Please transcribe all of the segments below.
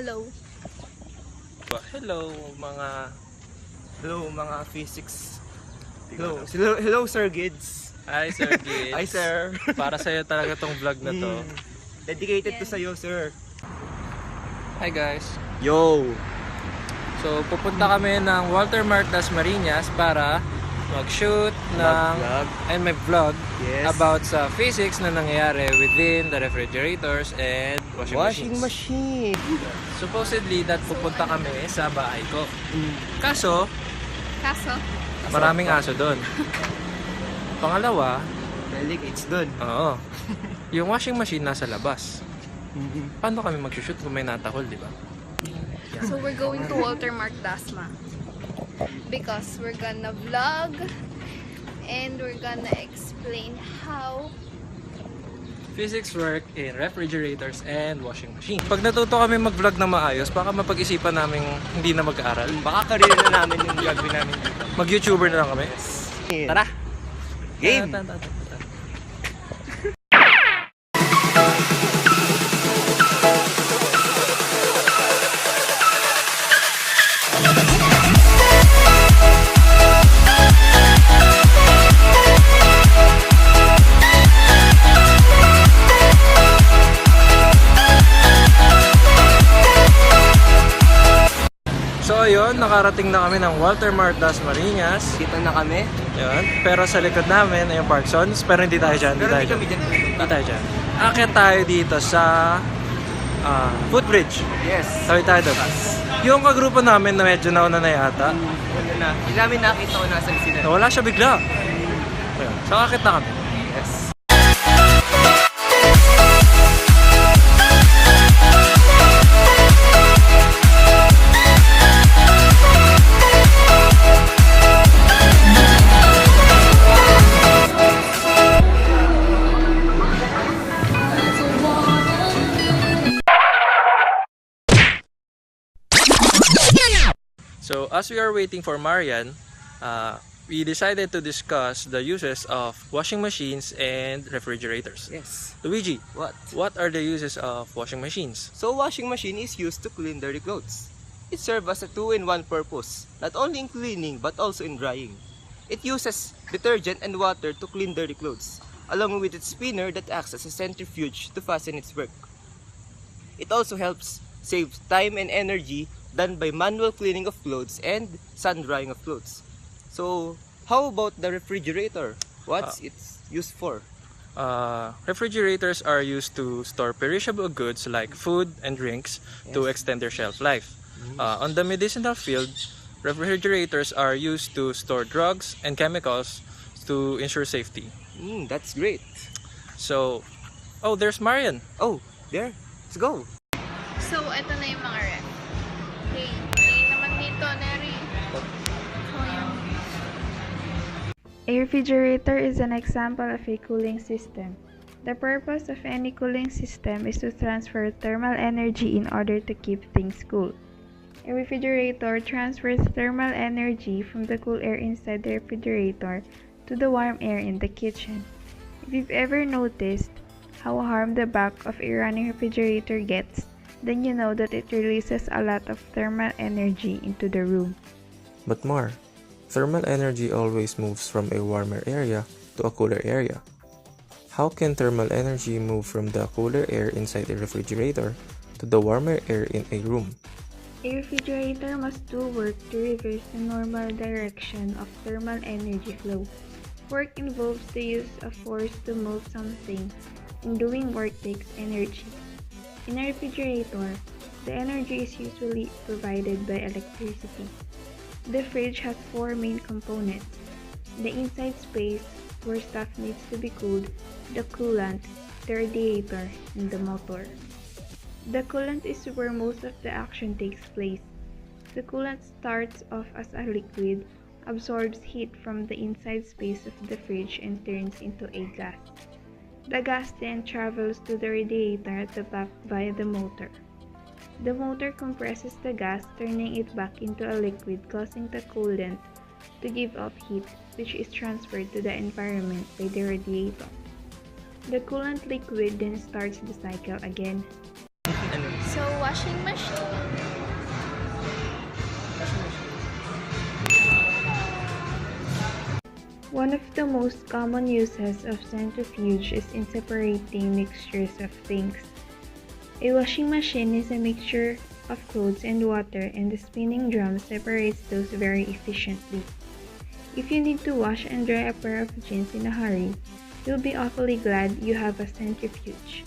hello. Hello mga physics. Hello Sir Gids. Hi Sir Gideon. Hi sir. Para sa'yo talaga tong vlog na to. Dedicated to sa'yo sir. Hi guys. Yo. So pupunta kami ng Walter Martas Marinas para mag-shoot ng and may vlog about sa physics na nangyayari within the refrigerators and washing machines. Supposedly that pupunta kami sa bahay ko. Kaso maraming aso doon. Pangalawa, Delegates dun. oo. Yung washing machine nasa labas. Paano kami mag-shoot kung may natahol, di ba? So we're going to Walter Martas because we're gonna vlog and we're gonna explain how Physics work in refrigerators and washing machine. Pag natuto kami mag-vlog na maayos, baka mapag-isipan namin hindi na mag-aaral. Baka career na namin yung gagawin namin dito. Mag-YouTuber na lang kami. Tara! Game! So ayun, nakarating na kami ng Walter Martas Marinas. Dito na kami. Yun. Pero sa likod namin ay yung Parksons. Pero hindi tayo dyan. Pero hindi kami dyan. Hindi tayo dyan. Akit tayo dito sa footbridge. Yes. Tayo tayo doon. Yung kagrupo namin na medyo nauna na yata. Wala na. Hindi namin nakita kung nasan sila. Nawala siya bigla. Ayun. So akit na kami. Yes. So as we are waiting for Marianne, we decided to discuss the uses of washing machines and refrigerators. Yes. Luigi, What? what are the uses of washing machines? So washing machine is used to clean dirty clothes. It serves as a two-in-one purpose, not only in cleaning but also in drying. It uses detergent and water to clean dirty clothes, along with its spinner that acts as a centrifuge to fasten its work. It also helps save time and energy done by manual cleaning of clothes and sun drying of clothes. So, how about the refrigerator? What's its used for? Refrigerators are used to store perishable goods like food and drinks to extend their shelf life. On the medicinal field, refrigerators are used to store drugs and chemicals to ensure safety. That's great. So, oh, there's Marianne. Oh, there. Let's go. So ito na yung mga ref. Okay, tingin naman dito, Neri. So yun. A refrigerator is an example of a cooling system. The purpose of any cooling system is to transfer thermal energy in order to keep things cool. A refrigerator transfers thermal energy from the cool air inside the refrigerator to the warm air in the kitchen. If you've ever noticed how warm the back of a running refrigerator gets, then you know that it releases a lot of thermal energy into the room. But more, thermal energy always moves from a warmer area to a cooler area. How can thermal energy move from the cooler air inside a refrigerator to the warmer air in a room? A refrigerator must do work to reverse the normal direction of thermal energy flow. Work involves the use of force to move something, and doing work takes energy. In a refrigerator, the energy is usually provided by electricity. The fridge has four main components: the inside space, where stuff needs to be cooled, the coolant, the radiator, and the motor. The coolant is where most of the action takes place. The coolant starts off as a liquid, absorbs heat from the inside space of the fridge, and turns into a gas. The gas then travels to the radiator at the back via the motor. The motor compresses the gas, turning it back into a liquid, causing the coolant to give off heat, which is transferred to the environment by the radiator. The coolant liquid then starts the cycle again. So So, washing machine. One of the most common uses of centrifuge is in separating mixtures of things. A washing machine is a mixture of clothes and water, and the spinning drum separates those very efficiently. If you need to wash and dry a pair of jeans in a hurry, you'll be awfully glad you have a centrifuge.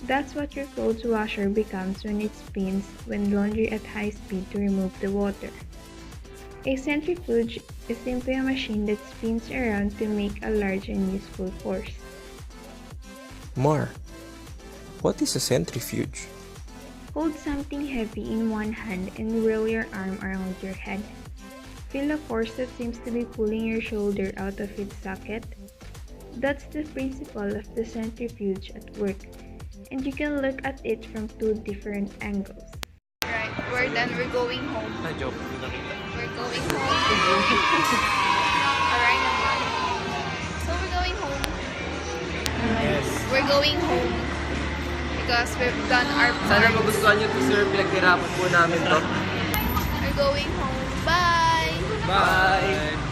That's what your clothes washer becomes when it spins when laundry at high speed to remove the water. A centrifuge is simply a machine that spins around to make a large and useful force. Mar, what is a centrifuge? Hold something heavy in one hand and whirl your arm around your head. Feel a force that seems to be pulling your shoulder out of its socket? That's the principle of the centrifuge at work, and you can look at it from two different angles. Right, we're done. We're going home. Joke. We're going home. Alright naman. So we're going home. Yes. We're going home. Because we've done our Sana part. magustuhan nyo to sir, pinaghirapan po namin to. We're going home. Bye! Bye!